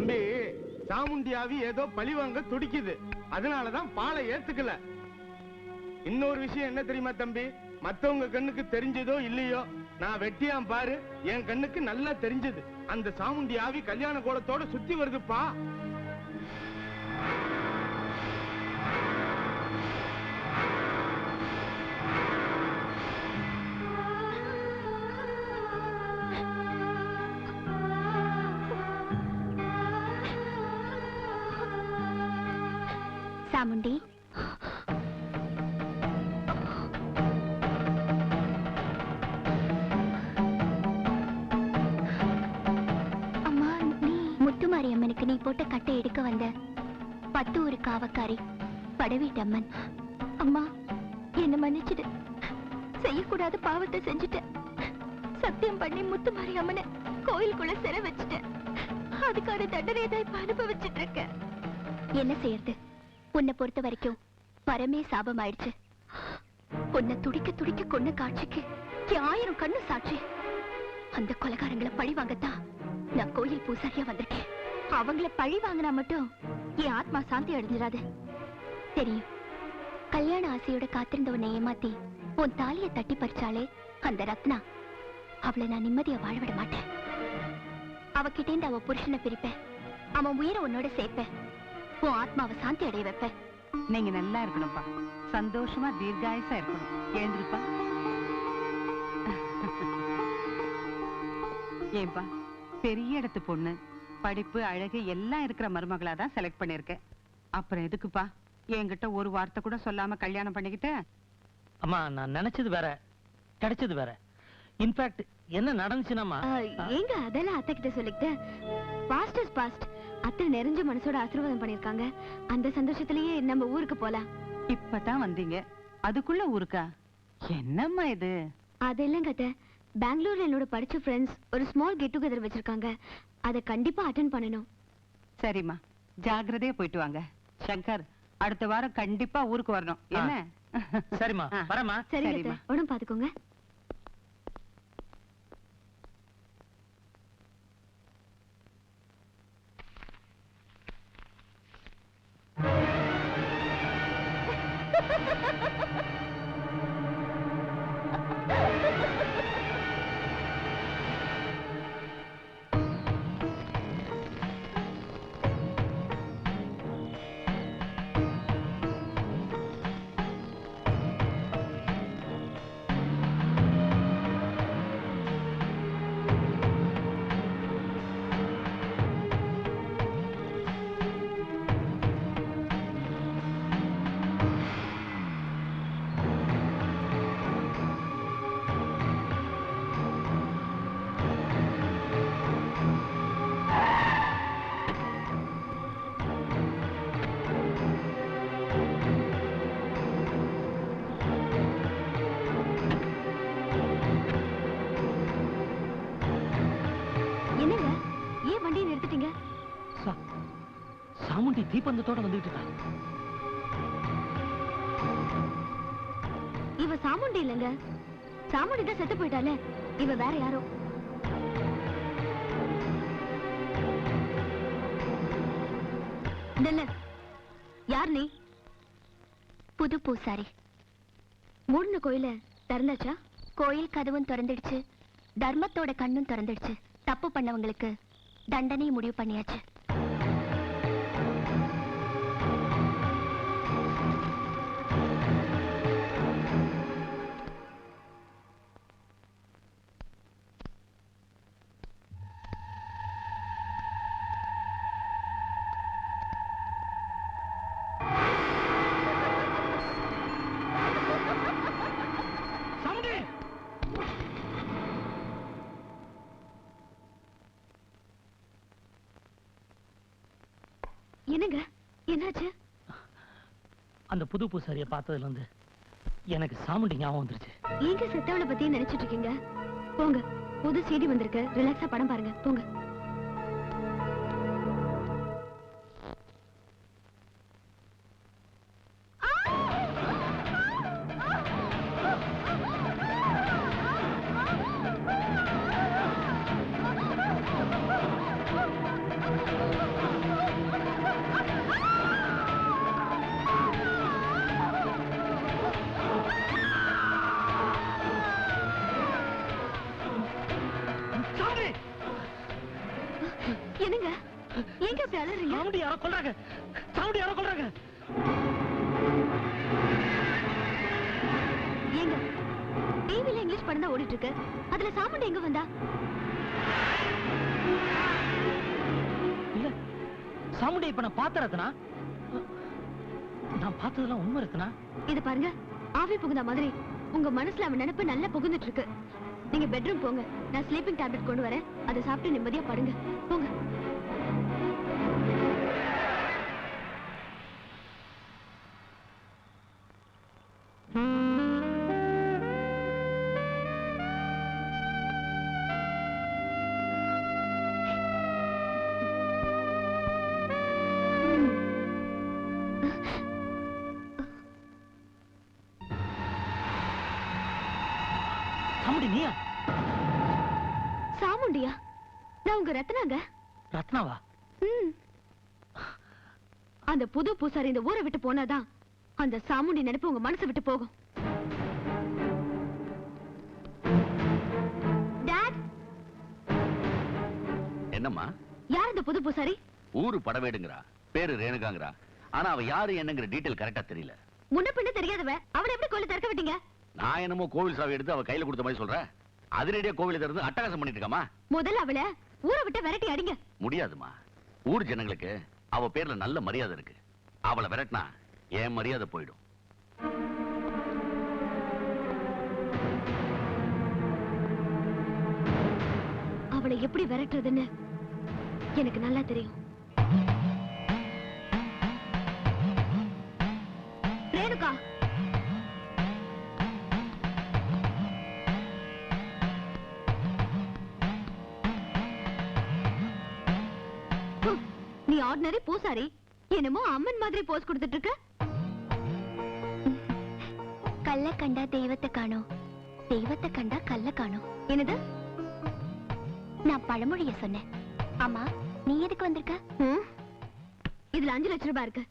தம்பி, சாமுண்டியாவி ஏதோ பழிவாங்க துடிக்குது. அதனாலதான் பாலை ஏத்துக்கல. இன்னொரு விஷயம் என்ன தெரியுமா தம்பி? மத்தவங்க கண்ணுக்கு தெரிஞ்சதோ இல்லையோ, நான் வெட்டியாம் பாரு, என் கண்ணுக்கு நல்லா தெரிஞ்சது. அந்த சாமுண்டியாவி கல்யாண கோலத்தோட சுத்தி வருதுப்பா. சாமுண்டி, அம்மா, நீ முத்துமாரி அம்மனுக்கு நீ போட்ட கட்டை எடுக்க வந்த 10 ஊரு காவக்காரி படவீட்டம்மன். அம்மா, என்ன மன்னிச்சிடு. செய்யக்கூடாத பாவத்தை செஞ்சுட்டேன். சத்தியம் பண்ணி முத்துமாரி அம்மனை கோயிலுக்குள்ள சிறை வச்சுட்டேன். அதுக்கான தண்டனை தான் இப்ப அனுபவிச்சுட்டு இருக்கேன். என்ன செய்யறது? உன்னை பொறுத்த வரைக்கும் பரமே சாபம் ஆயிடுச்சு. உன்னை துடிக்க துடிக்க கொன்ன காட்சிக்கு 1000 கண்ணு சாட்சி. அந்த கொலைகாரங்களை பழி வாங்கத்தான் நான் கோயில் பூசாரியா வந்திருக்கேன். அவங்கள பழி வாங்கினா மட்டும் என் ஆத்மா சாந்தி அடைஞ்சிடாது. தெரியும், கல்யாண ஆசையோட காத்திருந்த உன்னை ஏமாத்தி உன் தாலிய தட்டி பறிச்சாலே அந்த ரத்னா, அவளை நான் நிம்மதியா வாழ விட மாட்டேன். அவகிட்டேந்து அவ புருஷனை பிரிப்பேன். அவன் உயிரை உன்னோட சேர்ப்பேன். உன் ஆத்மாவை சாந்தி அடைய வைப்பேன். நீங்க நல்லா இருக்கணும்ப்பா. சந்தோஷமா தீர்காயுசா இருக்கணும். எழுந்திருப்பா. ஏன்பா, பெரிய இடத்து பொண்ணு, படிப்பு அழகு எல்லாம் இருக்கிற மருமகளா தான் செலக்ட் பண்ணிருக்கேன். அப்புறம் எதுக்குப்பா என்கிட்ட ஒரு வார்த்தை கூட சொல்லாம கல்யாணம் பண்ணிக்கிட்ட? அம்மா, நான் நினைச்சது வேற, கிடைச்சது வேற. இன்ஃபேக்ட் என்ன நடந்துச்சுனாமா, ஏங்க அதெல்லாம் அத்தை கிட்ட சொல்லிக்கிட்டு பாஸ்ட் இஸ் பாஸ்ட். அத்தை நிறைஞ்ச மனசோட ஆசீர்வாதம் பண்ணிருக்காங்க. அந்த சந்தோஷத்திலேயே நம்ம ஊருக்கு போலாம். இப்பதான் வந்தீங்க, அதுக்குள்ள ஊருக்கா? என்னம்மா இது? அது இல்லங்க அத்தை, பெங்களூர்ல என்னோட படிச்ச ஃப்ரெண்ட்ஸ் ஒரு ஸ்மால் கெட் டுகெதர் வச்சிருக்காங்க. அதை கண்டிப்பா அட்டெண்ட் பண்ணணும். சரிம்மா, ஜாக்கிரதையா போயிட்டு வாங்க. சங்கர், அடுத்த வாரம் கண்டிப்பா ஊருக்கு வரணும். என்ன? சரிம்மா, வரமா? சரிங்க, உடம்பு பாத்துக்கோங்க. சாமுண்டி தீப்பந்தத்தோட வந்துட்டு இருக்கா. இவ சாமுண்டி இல்லங்க, சாமுண்டி தான் செத்து போயிட்டாலே. இவ வேற யாரோ. யார் நீ? புது பூசாரி. மூடின கோயில திறந்தாச்சா? கோயில் கதவும் திறந்துடுச்சு, தர்மத்தோட கண்ணும் திறந்துடுச்சு. தப்பு பண்ணவங்களுக்கு தண்டனையும் முடிவு பண்ணியாச்சு. என்னங்க, என்னாச்சு? அந்த புது பூசாரிய பார்த்ததுல இருந்து எனக்கு சாமுண்டி ஞாபகம் வந்துருச்சு. எங்க செத்தவளை பத்தி நினைச்சிட்டு இருக்கீங்க? போங்க, புது சிடி வந்திருக்கு, ரிலாக்ஸா படம் பாருங்க, போங்க. என்னங்க எங்க அப்படி அலறீங்க? சாமுண்டி யாரோ கொல்றாங்க, சாமுண்டி யாரோ கொல்றாங்க. ஏங்க டிவில இங்கிலீஷ் படம் தான் ஓடிட்டு இருக்கு, அதுல சாமுண்டி எங்க வந்தா? இல்ல சாமுண்டி இப்ப நான் பார்த்த ரத்னா, நான் பார்த்ததெல்லாம் உண்மை ரத்னா. இது பாருங்க, ஆவி புகுந்த மாதிரி உங்க மனசுல அவன் நினைப்பு நல்லா புகுந்துட்டு இருக்கு. நீங்க பெட்ரூம் போங்க, நான் ஸ்லீப்பிங் டேப்லெட் கொண்டு வரேன், அதை சாப்பிட்டு நிம்மதியா படுங்க. போங்க. சாமுண்டி நீயா? சாமுண்டியா? நான் உங்க ரத்னாங்க. ரத்னாவா? அந்த புது பூசாரி இந்த ஊரை விட்டு போனாதான் அந்த சாமுண்டி நினைப்பு உங்க மனசை விட்டு போகும். டாட், என்னம்மா? யார் இந்த புது பூசாரி? ஊரு படவேடுங்கறா, பேரு ரேணுகாங்கறா. ஆனா அவ யாரு என்னங்கிற டீடைல் கரெக்டா தெரியல. முன்ன பின்ன தெரியாதவ அவளை எப்படி கோயில திறக்க விட்டீங்க? நான் என்னமோ கோவில் சாவி எடுத்து அவ கையில கொடுத்த மாதிரி சொல்றேன். அதிரடியா கோவில திறந்து அட்டகாசம் பண்ணிட்டு இருக்காமா? முதல்ல அவளை ஊரை விட்டு விரட்டி அடிங்க. முடியாதுமா. ஊர் ஜனங்களுக்கு அவ பேர்ல நல்ல மரியாதை இருக்கு. அவளை விரட்டினா என் மரியாதை போயிடும். அவளை எப்படி விரட்டுறதுன்னு எனக்கு நல்லா தெரியும். ரேணுகா, நீ ஆர்டினரி பூசாரி, என்னமோ அம்மன் மாதிரி போஸ் கொடுத்துட்டு இருக்க. கல்ல கண்டா தெய்வத்தை காணோம், தெய்வத்தை கண்டா கல்ல காணோம். என்னது? நான் பழமொழிய சொன்னேன். ஆமா, நீ எதுக்கு வந்திருக்க? இதுல 5 லட்சம் ரூபாய் இருக்கு,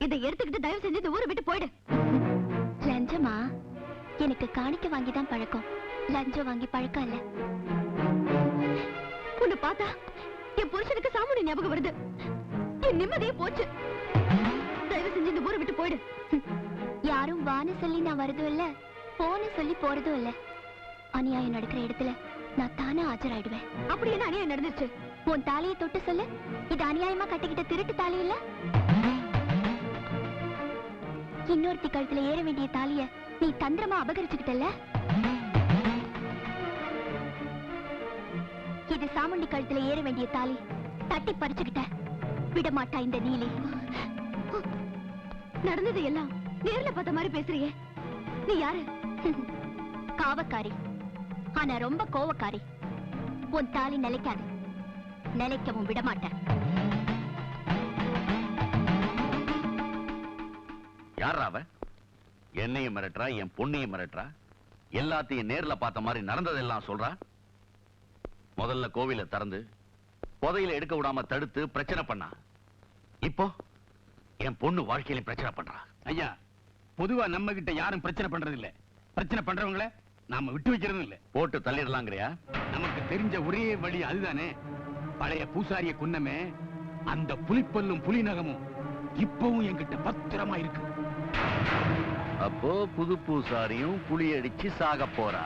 இதை எடுத்துக்கிட்டு தயவு செஞ்சு இந்த ஊரை விட்டு போயிடு. லஞ்சமா? எனக்கு காணிக்க வாங்கிதான் பழக்கம், லஞ்சம் வாங்கி பழக்கம் இல்ல. உன்னை பார்த்தா என் புருஷனுக்கு சாமுண்டி ஞாபகம் வருது. என் நிம்மதியே போச்சு. தயவு செஞ்சு இந்த ஊரை விட்டு போயிடு. யாரும் வான்னு சொல்லி நான் வரதும் இல்ல, போன்னு சொல்லி போறதும் இல்ல. அநியாயம் நடக்கிற இடத்துல நான் தானே ஆஜராயிடுவேன். அப்படி என்ன அநியாயம் நடந்துச்சு? உன் தாலியை தொட்டு சொல்லு. இது அநியாயமா கட்டிக்கிட்ட திருட்டு தாலி இல்ல? இன்னொருத்தி கழுத்துல ஏற வேண்டிய தாலிய நீ தந்திரமா அபகரிச்சுக்கிட்டல? இது சாமுண்டி கழுத்துல ஏற வேண்டிய தாலி, தட்டி பறிச்சுக்கிட்ட. விடமாட்டா இந்த நீலி. நடந்தது எல்லாம் நேர்ல பார்த்த மாதிரி பேசுறியே, நீ யாரு? காவக்காரி, ஆனா ரொம்ப கோவக்காரி. உன் தாலி நிலைக்காது, நிலைக்கவும் விடமாட்டேன். யாரா அவ? என்னையும் மிரட்டுறா, என் பொண்ணையும் மிரட்டுறா, எல்லாத்தையும் நேர்ல பார்த்த மாதிரி நடந்ததெல்லாம் சொல்றா. முதல்ல கோவில திறந்து புதையில எடுக்க விடாம தடுத்து பிரச்சனை பண்ணா. இப்போ என் பொண்ணு வாழ்க்கையில பிரச்சனை பண்றா. ஐயா, பொதுவா நம்ம கிட்ட யாரும் பிரச்சனை பண்றது இல்ல. பிரச்சனை பண்றவங்கள நாம விட்டு வைக்கிறதும் இல்ல. போட்டு தள்ளிடலாங்கிறியா? நமக்கு தெரிஞ்ச ஒரே வழி அதுதானே. பழைய பூசாரிய குன்னமே, அந்த புலிப்பல்லும் புலி நகமும் இப்பவும் என்கிட்ட பத்திரமா இருக்கு. அப்போ புது பூசாரியும் புலி அடிச்சு சாக போறா.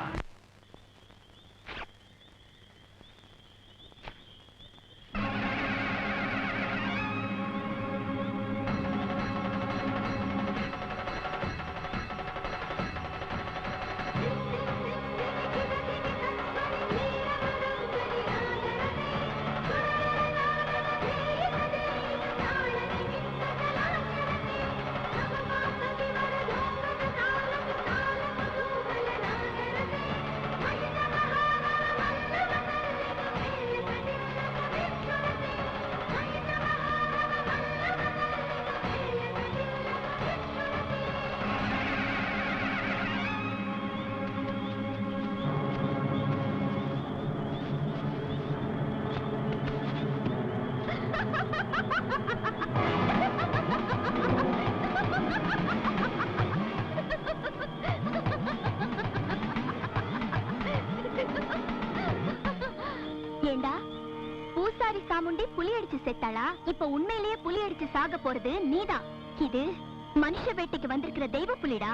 பூசாரி சாமுண்டி புலி அடிச்சு செத்தாளா? இப்ப உண்மையிலேயே புலி அடிச்சு சாக போறது நீதான். இது மனுஷ வேட்டைக்கு வந்திருக்கிற தெய்வ புலிடா.